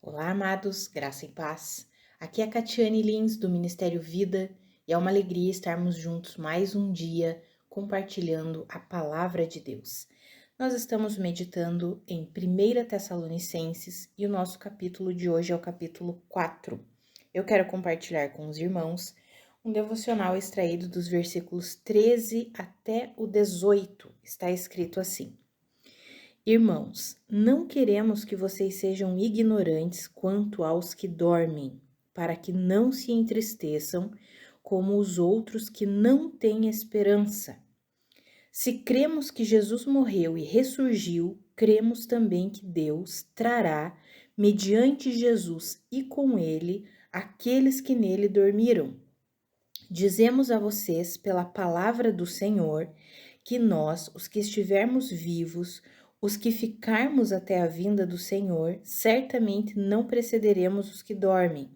Olá, amados, graça e paz. Aqui é a Catiane Lins, do Ministério Vida, e é uma alegria estarmos juntos mais um dia compartilhando a palavra de Deus. Nós estamos meditando em 1 Tessalonicenses e o nosso capítulo de hoje é o capítulo 4. Eu quero compartilhar com os irmãos um devocional extraído dos versículos 13 até o 18. Está escrito assim: Irmãos, não queremos que vocês sejam ignorantes quanto aos que dormem, para que não se entristeçam como os outros que não têm esperança. Se cremos que Jesus morreu e ressurgiu, cremos também que Deus trará, mediante Jesus e com ele, aqueles que nele dormiram. Dizemos a vocês, pela palavra do Senhor, que nós, os que estivermos vivos, os que ficarmos até a vinda do Senhor, certamente não precederemos os que dormem.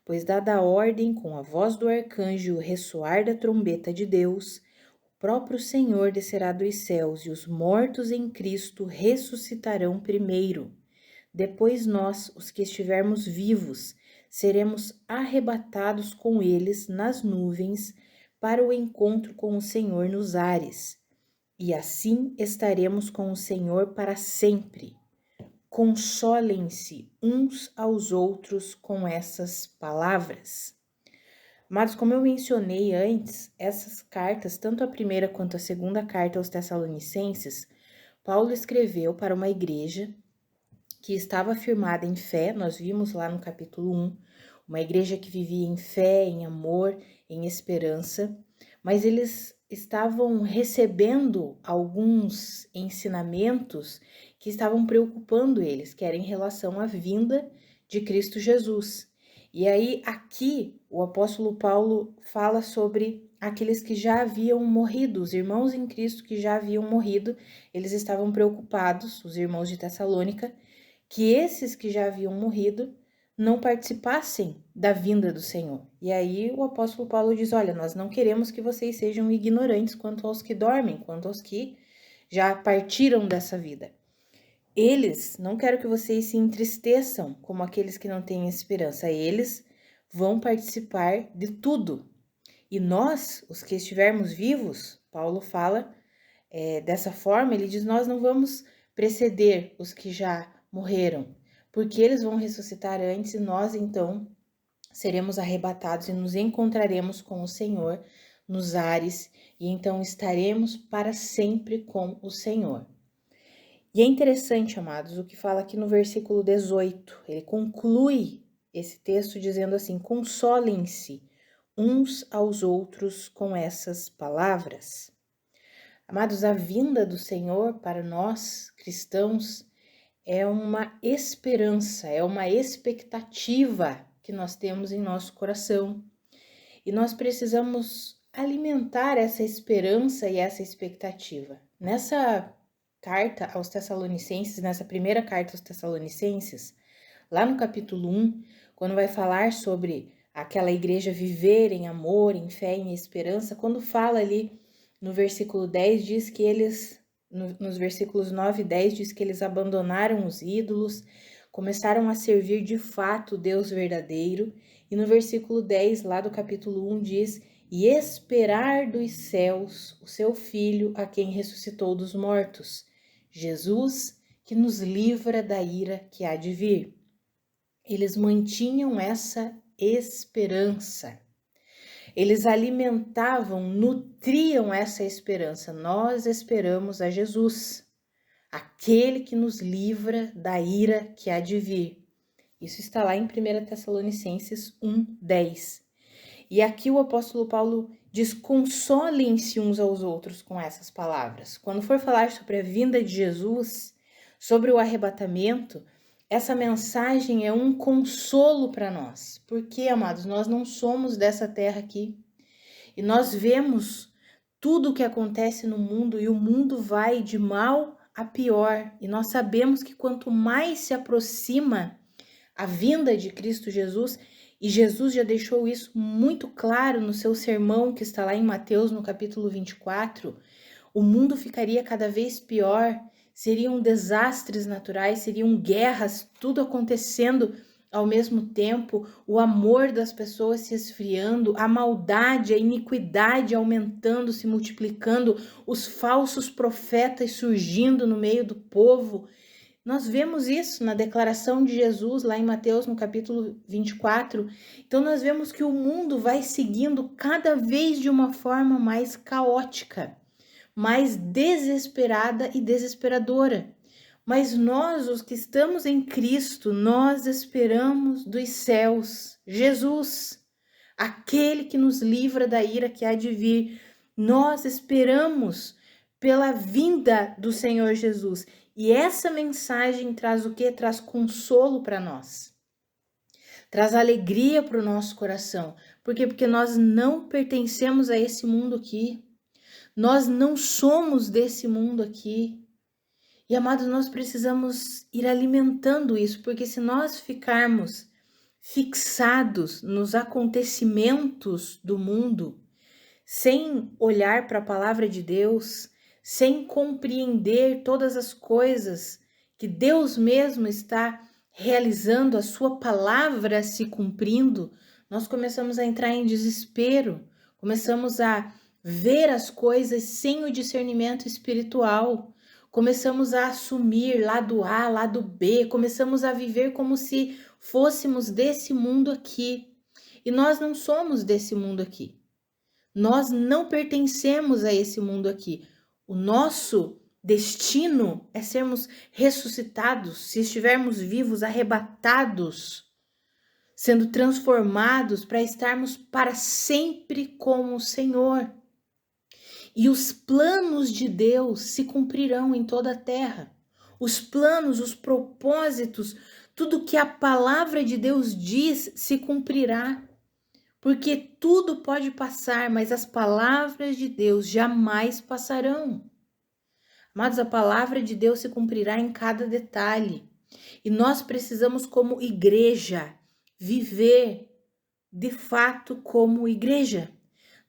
Pois, dada a ordem com a voz do arcanjo e o ressoar da trombeta de Deus, o próprio Senhor descerá dos céus e os mortos em Cristo ressuscitarão primeiro. Depois nós, os que estivermos vivos, seremos arrebatados com eles nas nuvens para o encontro com o Senhor nos ares. E assim estaremos com o Senhor para sempre. Consolem-se uns aos outros com essas palavras. Mas, como eu mencionei antes, essas cartas, tanto a primeira quanto a segunda carta aos Tessalonicenses, Paulo escreveu para uma igreja que estava firmada em fé. Nós vimos lá no capítulo 1, uma igreja que vivia em fé, em amor, em esperança, mas eles estavam recebendo alguns ensinamentos que estavam preocupando eles, que era em relação à vinda de Cristo Jesus. E aí, aqui, o apóstolo Paulo fala sobre aqueles que já haviam morrido, os irmãos em Cristo que já haviam morrido. Eles estavam preocupados, os irmãos de Tessalônica, que esses que já haviam morrido não participassem da vinda do Senhor. E aí o apóstolo Paulo diz: olha, nós não queremos que vocês sejam ignorantes quanto aos que dormem, quanto aos que já partiram dessa vida. Eles, não quero que vocês se entristeçam como aqueles que não têm esperança. Eles vão participar de tudo. E nós, os que estivermos vivos, Paulo fala dessa forma, ele diz: nós não vamos preceder os que já morreram, porque eles vão ressuscitar antes e nós então seremos arrebatados e nos encontraremos com o Senhor nos ares e então estaremos para sempre com o Senhor. E é interessante, amados, o que fala aqui no versículo 18. Ele conclui esse texto dizendo assim: consolem-se uns aos outros com essas palavras. Amados, a vinda do Senhor para nós cristãos é uma esperança, é uma expectativa que nós temos em nosso coração. E nós precisamos alimentar essa esperança e essa expectativa. Nessa carta aos Tessalonicenses, nessa primeira carta aos Tessalonicenses, lá no capítulo 1, quando vai falar sobre aquela igreja viver em amor, em fé, em esperança, quando fala ali no versículo 10, diz que eles, nos versículos 9 e 10, diz que eles abandonaram os ídolos, começaram a servir de fato o Deus verdadeiro, e no versículo 10, lá do capítulo 1, diz: e esperar dos céus o seu Filho, a quem ressuscitou dos mortos, Jesus, que nos livra da ira que há de vir. Eles mantinham essa esperança. Eles alimentavam, nutriam essa esperança. Nós esperamos a Jesus, aquele que nos livra da ira que há de vir. Isso está lá em 1 Tessalonicenses 1:10. E aqui o apóstolo Paulo diz: consolem-se uns aos outros com essas palavras. Quando for falar sobre a vinda de Jesus, sobre o arrebatamento, essa mensagem é um consolo para nós. Porque, amados, nós não somos dessa terra aqui. E nós vemos tudo o que acontece no mundo e o mundo vai de mal a pior. E nós sabemos que quanto mais se aproxima a vinda de Cristo Jesus, e Jesus já deixou isso muito claro no seu sermão que está lá em Mateus, no capítulo 24, o mundo ficaria cada vez pior seriam desastres naturais, seriam guerras, tudo acontecendo ao mesmo tempo, o amor das pessoas se esfriando, a maldade, a iniquidade aumentando, se multiplicando, os falsos profetas surgindo no meio do povo. Nós vemos isso na declaração de Jesus lá em Mateus, no capítulo 24. Então nós vemos que o mundo vai seguindo cada vez de uma forma mais caótica, mais desesperada e desesperadora. Mas nós, os que estamos em Cristo, nós esperamos dos céus Jesus, aquele que nos livra da ira que há de vir. Nós esperamos pela vinda do Senhor Jesus. E essa mensagem traz o quê? Traz consolo para nós. Traz alegria para o nosso coração. Por quê? Porque nós não pertencemos a esse mundo aqui. Nós não somos desse mundo aqui. E, amados, nós precisamos ir alimentando isso, porque se nós ficarmos fixados nos acontecimentos do mundo, sem olhar para a palavra de Deus, sem compreender todas as coisas que Deus mesmo está realizando, a sua palavra se cumprindo, nós começamos a entrar em desespero, começamos a ver as coisas sem o discernimento espiritual, começamos a assumir lado A, lado B, começamos a viver como se fôssemos desse mundo aqui. E nós não somos desse mundo aqui. Nós não pertencemos a esse mundo aqui. O nosso destino é sermos ressuscitados, se estivermos vivos, arrebatados, sendo transformados para estarmos para sempre com o Senhor. E os planos de Deus se cumprirão em toda a terra. Os planos, os propósitos, tudo que a palavra de Deus diz se cumprirá. Porque tudo pode passar, mas as palavras de Deus jamais passarão. Amados, a palavra de Deus se cumprirá em cada detalhe. E nós precisamos, como igreja, viver de fato como igreja,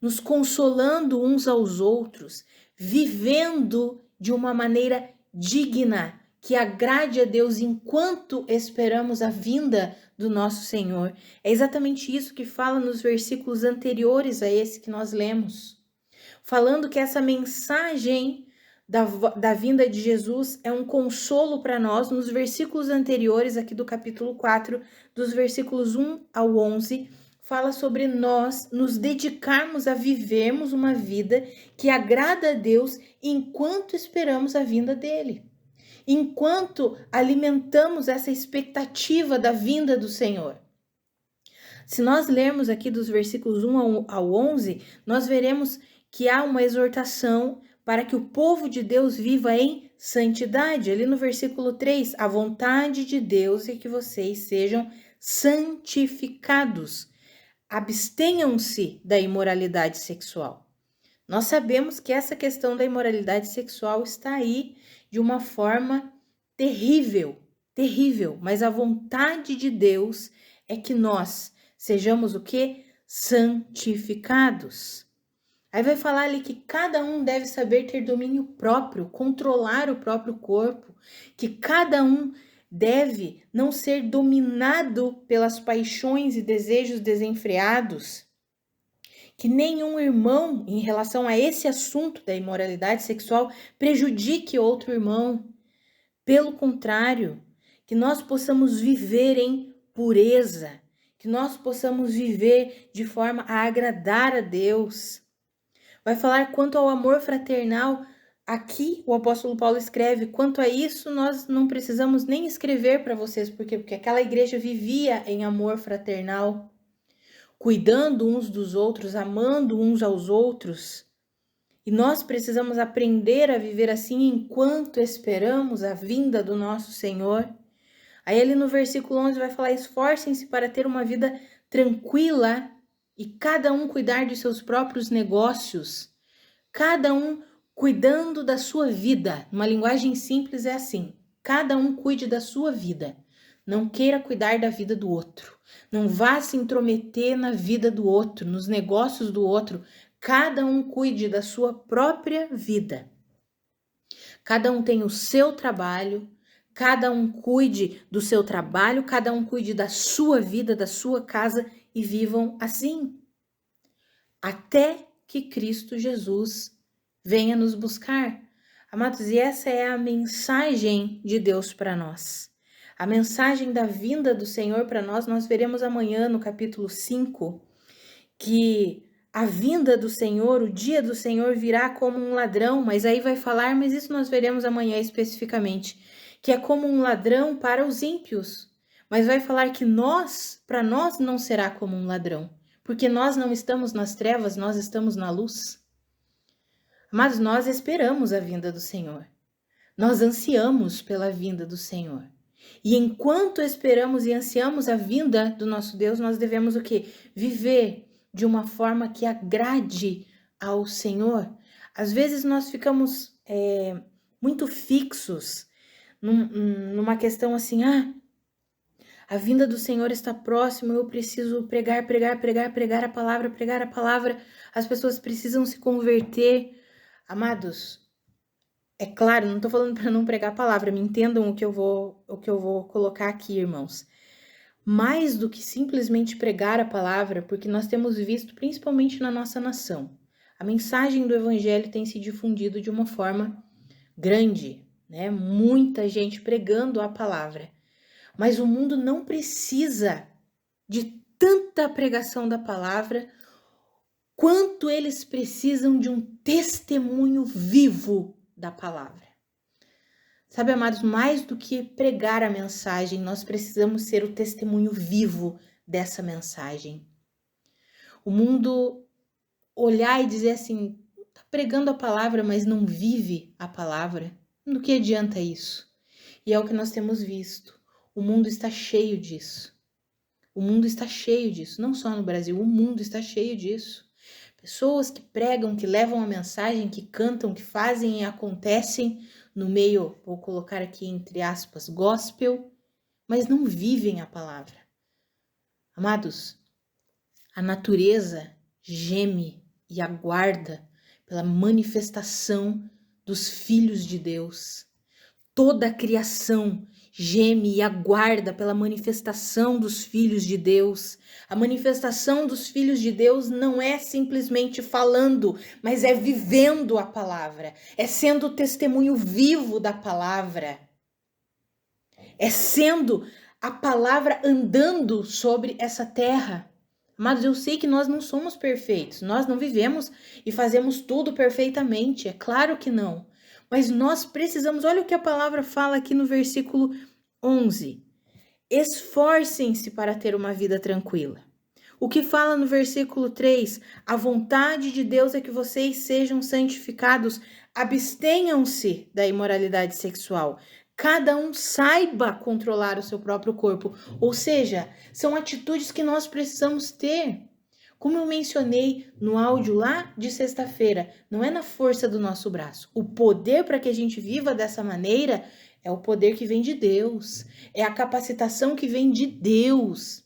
nos consolando uns aos outros, vivendo de uma maneira digna, que agrade a Deus enquanto esperamos a vinda do nosso Senhor. É exatamente isso que fala nos versículos anteriores a esse que nós lemos, falando que essa mensagem da vinda de Jesus é um consolo para nós. Nos versículos anteriores aqui do capítulo 4, dos versículos 1 ao 11, fala sobre nós nos dedicarmos a vivermos uma vida que agrada a Deus enquanto esperamos a vinda dele. Enquanto alimentamos essa expectativa da vinda do Senhor. Se nós lermos aqui dos versículos 1 ao 11, nós veremos que há uma exortação para que o povo de Deus viva em santidade. Ali no versículo 3, a vontade de Deus é que vocês sejam santificados. Abstenham-se da imoralidade sexual. Nós sabemos que essa questão da imoralidade sexual está aí de uma forma terrível, terrível, mas a vontade de Deus é que nós sejamos o quê? Santificados. Aí vai falar ali que cada um deve saber ter domínio próprio, controlar o próprio corpo, que cada um deve não ser dominado pelas paixões e desejos desenfreados, que nenhum irmão, em relação a esse assunto da imoralidade sexual, prejudique outro irmão. Pelo contrário, que nós possamos viver em pureza, que nós possamos viver de forma a agradar a Deus. Vai falar quanto ao amor fraternal. Aqui o apóstolo Paulo escreve, quanto a isso nós não precisamos nem escrever para vocês, porque aquela igreja vivia em amor fraternal, cuidando uns dos outros, amando uns aos outros. E nós precisamos aprender a viver assim enquanto esperamos a vinda do nosso Senhor. Aí ali no versículo 11 vai falar, esforcem-se para ter uma vida tranquila e cada um cuidar de seus próprios negócios. Cada um cuidando da sua vida. Uma linguagem simples é assim, cada um cuide da sua vida. Não queira cuidar da vida do outro. Não vá se intrometer na vida do outro, nos negócios do outro. Cada um cuide da sua própria vida. Cada um tem o seu trabalho, cada um cuide do seu trabalho, cada um cuide da sua vida, da sua casa e vivam assim, até que Cristo Jesus venha nos buscar. Amados, e essa é a mensagem de Deus para nós. A mensagem da vinda do Senhor para nós veremos amanhã no capítulo 5, que a vinda do Senhor, o dia do Senhor virá como um ladrão, mas aí vai falar, mas isso nós veremos amanhã especificamente, que é como um ladrão para os ímpios, mas vai falar que para nós não será como um ladrão, porque nós não estamos nas trevas, nós estamos na luz. Mas nós esperamos a vinda do Senhor, nós ansiamos pela vinda do Senhor. E enquanto esperamos e ansiamos a vinda do nosso Deus, nós devemos o quê? Viver de uma forma que agrade ao Senhor. Às vezes nós ficamos muito fixos numa questão assim, a vinda do Senhor está próxima, eu preciso pregar a palavra, as pessoas precisam se converter. Amados, é claro, não estou falando para não pregar a palavra, me entendam o que eu vou colocar aqui, irmãos. Mais do que simplesmente pregar a palavra, porque nós temos visto, principalmente na nossa nação, a mensagem do evangelho tem se difundido de uma forma grande, né? Muita gente pregando a palavra. Mas o mundo não precisa de tanta pregação da palavra quanto eles precisam de um testemunho vivo da palavra. Sabe, amados, mais do que pregar a mensagem, nós precisamos ser o testemunho vivo dessa mensagem. O mundo olhar e dizer assim, tá pregando a palavra, mas não vive a palavra, do que adianta isso? E é o que nós temos visto. O mundo está cheio disso. O mundo está cheio disso, não só no Brasil, o mundo está cheio disso. Pessoas que pregam, que levam a mensagem, que cantam, que fazem e acontecem no meio, vou colocar aqui entre aspas, gospel, mas não vivem a palavra. Amados, a natureza geme e aguarda pela manifestação dos filhos de Deus. Toda a criação geme e aguarda pela manifestação dos filhos de Deus. A manifestação dos filhos de Deus não é simplesmente falando, mas é vivendo a palavra, é sendo o testemunho vivo da palavra, é sendo a palavra andando sobre essa terra. Mas eu sei que nós não somos perfeitos, nós não vivemos e fazemos tudo perfeitamente, é claro que não. Mas nós precisamos, olha o que a palavra fala aqui no versículo 11. Esforcem-se para ter uma vida tranquila. O que fala no versículo 3? A vontade de Deus é que vocês sejam santificados, abstenham-se da imoralidade sexual. Cada um saiba controlar o seu próprio corpo. Ou seja, são atitudes que nós precisamos ter. Como eu mencionei no áudio lá de sexta-feira, não é na força do nosso braço. O poder para que a gente viva dessa maneira é o poder que vem de Deus. É a capacitação que vem de Deus.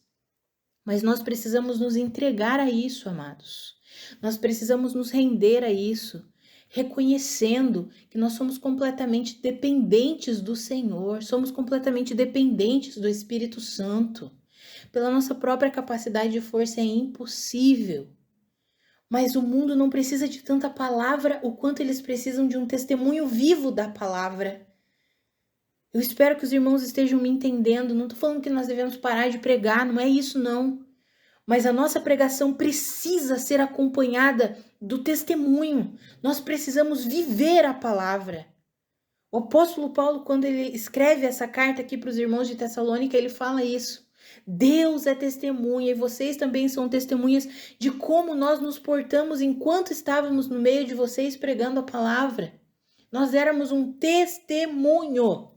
Mas nós precisamos nos entregar a isso, amados. Nós precisamos nos render a isso, reconhecendo que nós somos completamente dependentes do Senhor, somos completamente dependentes do Espírito Santo. Pela nossa própria capacidade de força é impossível. Mas o mundo não precisa de tanta palavra o quanto eles precisam de um testemunho vivo da palavra. Eu espero que os irmãos estejam me entendendo. Não estou falando que nós devemos parar de pregar, não é isso não. Mas a nossa pregação precisa ser acompanhada do testemunho. Nós precisamos viver a palavra. O apóstolo Paulo, quando ele escreve essa carta aqui para os irmãos de Tessalônica, ele fala isso. Deus é testemunha e vocês também são testemunhas de como nós nos portamos enquanto estávamos no meio de vocês pregando a palavra. Nós éramos um testemunho.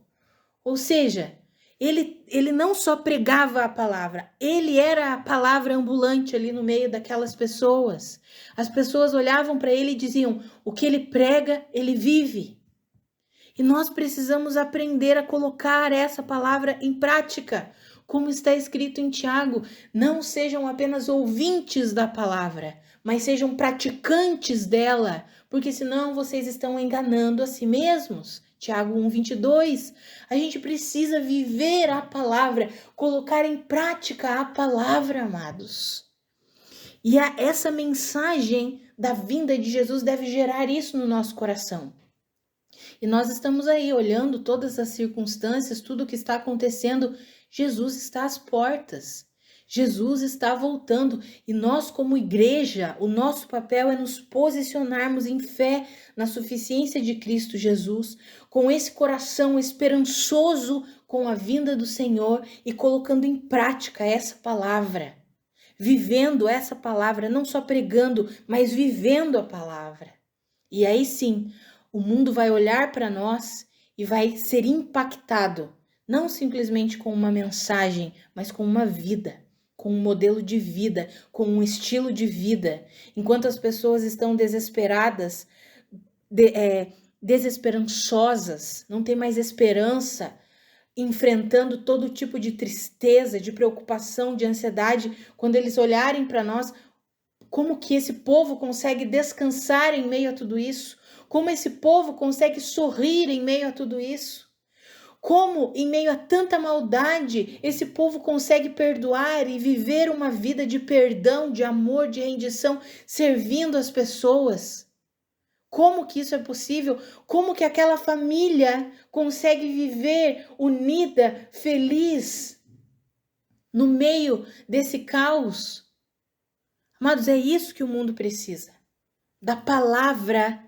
Ou seja, ele não só pregava a palavra, ele era a palavra ambulante ali no meio daquelas pessoas. As pessoas olhavam para ele e diziam, o que ele prega, ele vive. E nós precisamos aprender a colocar essa palavra em prática. Como está escrito em Tiago, não sejam apenas ouvintes da palavra, mas sejam praticantes dela, porque senão vocês estão enganando a si mesmos. Tiago 1:22. A gente precisa viver a palavra, colocar em prática a palavra, amados. E essa mensagem da vinda de Jesus deve gerar isso no nosso coração. E nós estamos aí olhando todas as circunstâncias, tudo o que está acontecendo. Jesus está às portas. Jesus está voltando. E nós, como igreja, o nosso papel é nos posicionarmos em fé na suficiência de Cristo Jesus, com esse coração esperançoso com a vinda do Senhor e colocando em prática essa palavra. Vivendo essa palavra, não só pregando, mas vivendo a palavra. E aí sim, o mundo vai olhar para nós e vai ser impactado, não simplesmente com uma mensagem, mas com uma vida, com um modelo de vida, com um estilo de vida. Enquanto as pessoas estão desesperadas, desesperançosas, não tem mais esperança, enfrentando todo tipo de tristeza, de preocupação, de ansiedade, quando eles olharem para nós, como que esse povo consegue descansar em meio a tudo isso? Como esse povo consegue sorrir em meio a tudo isso? Como, em meio a tanta maldade, esse povo consegue perdoar e viver uma vida de perdão, de amor, de rendição, servindo as pessoas? Como que isso é possível? Como que aquela família consegue viver unida, feliz, no meio desse caos? Amados, é isso que o mundo precisa. Da palavra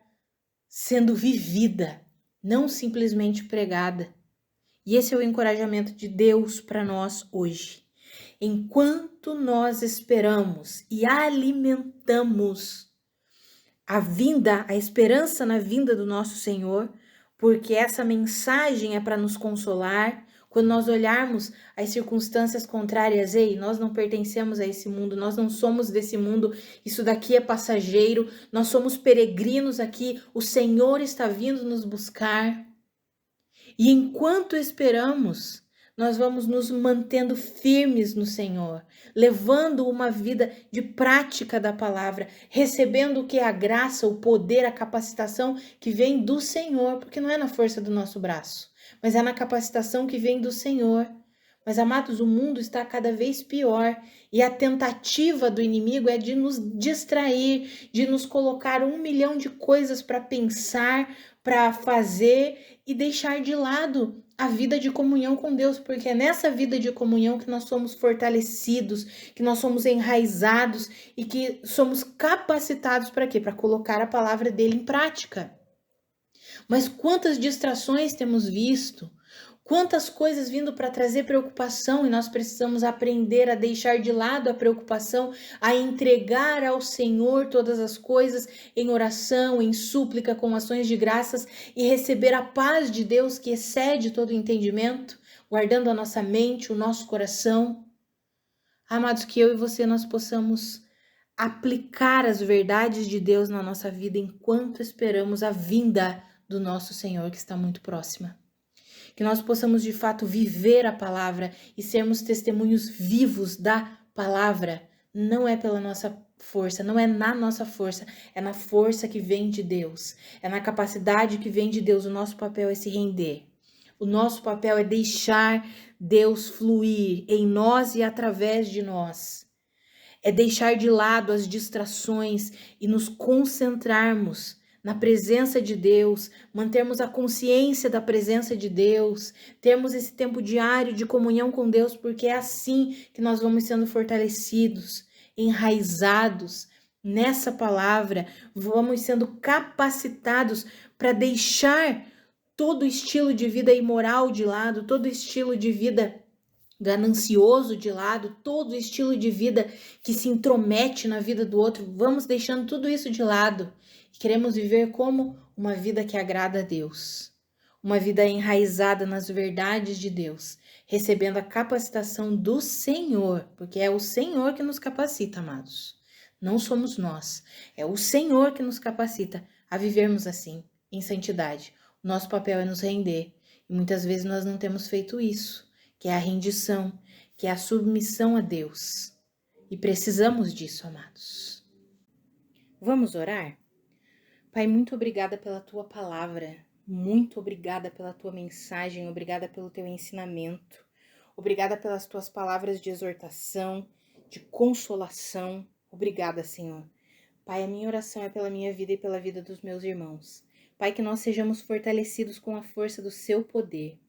sendo vivida, não simplesmente pregada. E esse é o encorajamento de Deus para nós hoje. Enquanto nós esperamos e alimentamos a esperança na vinda do nosso Senhor, porque essa mensagem é para nos consolar. Quando nós olharmos as circunstâncias contrárias, ei, nós não pertencemos a esse mundo, nós não somos desse mundo, isso daqui é passageiro, nós somos peregrinos aqui, o Senhor está vindo nos buscar. E enquanto esperamos, nós vamos nos mantendo firmes no Senhor, levando uma vida de prática da palavra, recebendo o que é a graça, o poder, a capacitação que vem do Senhor, porque não é na força do nosso braço, mas é na capacitação que vem do Senhor. Mas, amados, o mundo está cada vez pior e a tentativa do inimigo é de nos distrair, de nos colocar 1 milhão de coisas para pensar, para fazer e deixar de lado a vida de comunhão com Deus, porque é nessa vida de comunhão que nós somos fortalecidos, que nós somos enraizados e que somos capacitados para quê? Para colocar a palavra dele em prática. Mas quantas distrações temos visto? Quantas coisas vindo para trazer preocupação e nós precisamos aprender a deixar de lado a preocupação, a entregar ao Senhor todas as coisas em oração, em súplica, com ações de graças e receber a paz de Deus que excede todo entendimento, guardando a nossa mente, o nosso coração. Amados, que eu e você nós possamos aplicar as verdades de Deus na nossa vida enquanto esperamos a vinda do nosso Senhor que está muito próxima. Que nós possamos de fato viver a palavra e sermos testemunhos vivos da palavra. Não é pela nossa força, não é na nossa força, é na força que vem de Deus, é na capacidade que vem de Deus. O nosso papel é se render. O nosso papel é deixar Deus fluir em nós e através de nós. É deixar de lado as distrações e nos concentrarmos na presença de Deus, mantermos a consciência da presença de Deus, termos esse tempo diário de comunhão com Deus, porque é assim que nós vamos sendo fortalecidos, enraizados nessa palavra, vamos sendo capacitados para deixar todo estilo de vida imoral de lado, todo estilo de vida ganancioso de lado, todo estilo de vida que se intromete na vida do outro, vamos deixando tudo isso de lado. Queremos viver como uma vida que agrada a Deus, uma vida enraizada nas verdades de Deus, recebendo a capacitação do Senhor, porque é o Senhor que nos capacita, amados. Não somos nós, é o Senhor que nos capacita a vivermos assim, em santidade. O nosso papel é nos render, e muitas vezes nós não temos feito isso, que é a rendição, que é a submissão a Deus. E precisamos disso, amados. Vamos orar? Pai, muito obrigada pela tua palavra. muito obrigada pela tua mensagem, obrigada pelo teu ensinamento, obrigada pelas tuas palavras de exortação, de consolação. Obrigada, Senhor. Pai, a minha oração é pela minha vida e pela vida dos meus irmãos. Pai, que nós sejamos fortalecidos com a força do seu poder.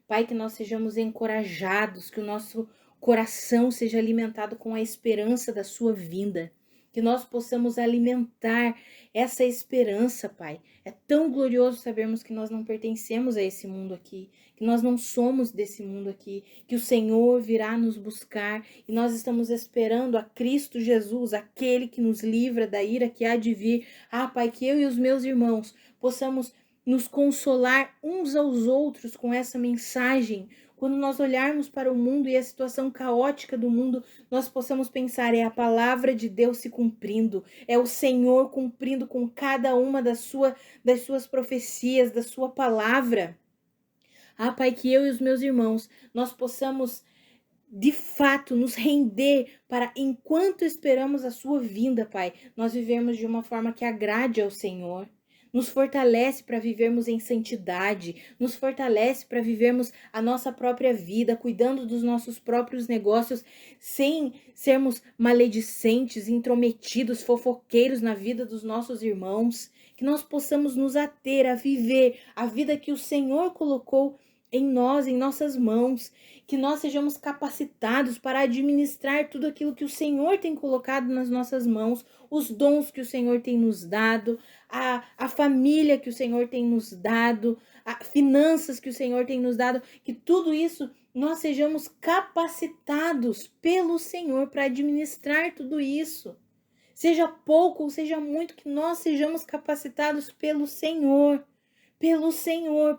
Pai, que nós sejamos encorajados, que o nosso coração seja alimentado com a esperança da sua vinda. Que nós possamos alimentar essa esperança, Pai. É tão glorioso sabermos que nós não pertencemos a esse mundo aqui, que nós não somos desse mundo aqui, que o Senhor virá nos buscar e nós estamos esperando a Cristo Jesus, aquele que nos livra da ira que há de vir. Ah, Pai, que eu e os meus irmãos possamos nos consolar uns aos outros com essa mensagem. Quando nós olharmos para o mundo e a situação caótica do mundo, nós possamos pensar, é a palavra de Deus se cumprindo, é o Senhor cumprindo com cada uma das suas profecias, da sua palavra. Ah, Pai, que eu e os meus irmãos, nós possamos de fato nos render para, enquanto esperamos a sua vinda, Pai, nós vivemos de uma forma que agrade ao Senhor. Nos fortalece para vivermos em santidade, nos fortalece para vivermos a nossa própria vida, cuidando dos nossos próprios negócios, sem sermos maledicentes, intrometidos, fofoqueiros na vida dos nossos irmãos. Que nós possamos nos ater a viver a vida que o Senhor colocou em nós, em nossas mãos, que nós sejamos capacitados para administrar tudo aquilo que o Senhor tem colocado nas nossas mãos, os dons que o Senhor tem nos dado, a família que o Senhor tem nos dado, as finanças que o Senhor tem nos dado, que tudo isso nós sejamos capacitados pelo Senhor para administrar tudo isso. Seja pouco ou seja muito, que nós sejamos capacitados pelo Senhor,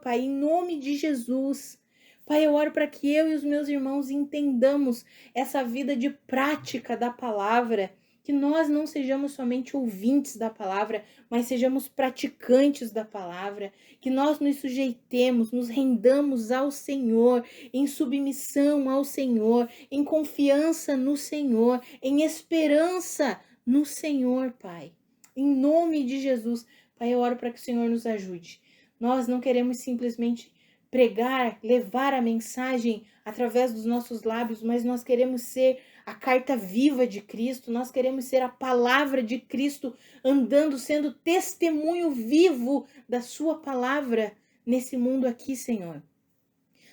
Pai, em nome de Jesus. Pai, eu oro para que eu e os meus irmãos entendamos essa vida de prática da palavra, que nós não sejamos somente ouvintes da palavra, mas sejamos praticantes da palavra, que nós nos sujeitemos, nos rendamos ao Senhor, em submissão ao Senhor, em confiança no Senhor, em esperança no Senhor, Pai. Em nome de Jesus, Pai, eu oro para que o Senhor nos ajude. Nós não queremos simplesmente pregar, levar a mensagem através dos nossos lábios, mas nós queremos ser a carta viva de Cristo, nós queremos ser a palavra de Cristo andando, sendo testemunho vivo da sua palavra nesse mundo aqui, Senhor.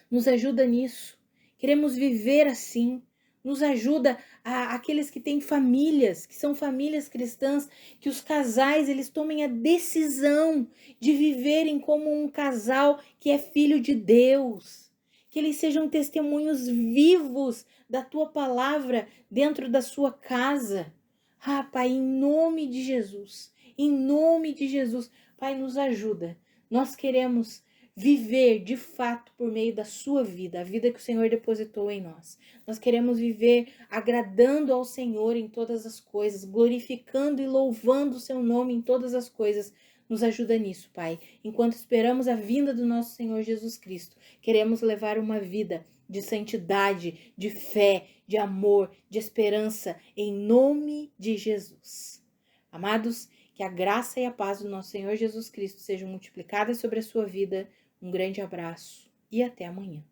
Nos ajuda nisso. Queremos viver assim. Nos ajuda aqueles que têm famílias, que são famílias cristãs, que os casais eles tomem a decisão de viverem como um casal que é filho de Deus. Que eles sejam testemunhos vivos da tua palavra dentro da sua casa. Ah, Pai, em nome de Jesus, Pai, nos ajuda. Nós queremos viver de fato por meio da sua vida, a vida que o Senhor depositou em nós. Nós queremos viver agradando ao Senhor em todas as coisas, glorificando e louvando o seu nome em todas as coisas. Nos ajuda nisso, Pai. Enquanto esperamos a vinda do nosso Senhor Jesus Cristo, queremos levar uma vida de santidade, de fé, de amor, de esperança, em nome de Jesus. Amados, que a graça e a paz do nosso Senhor Jesus Cristo sejam multiplicadas sobre a sua vida. Um grande abraço e até amanhã.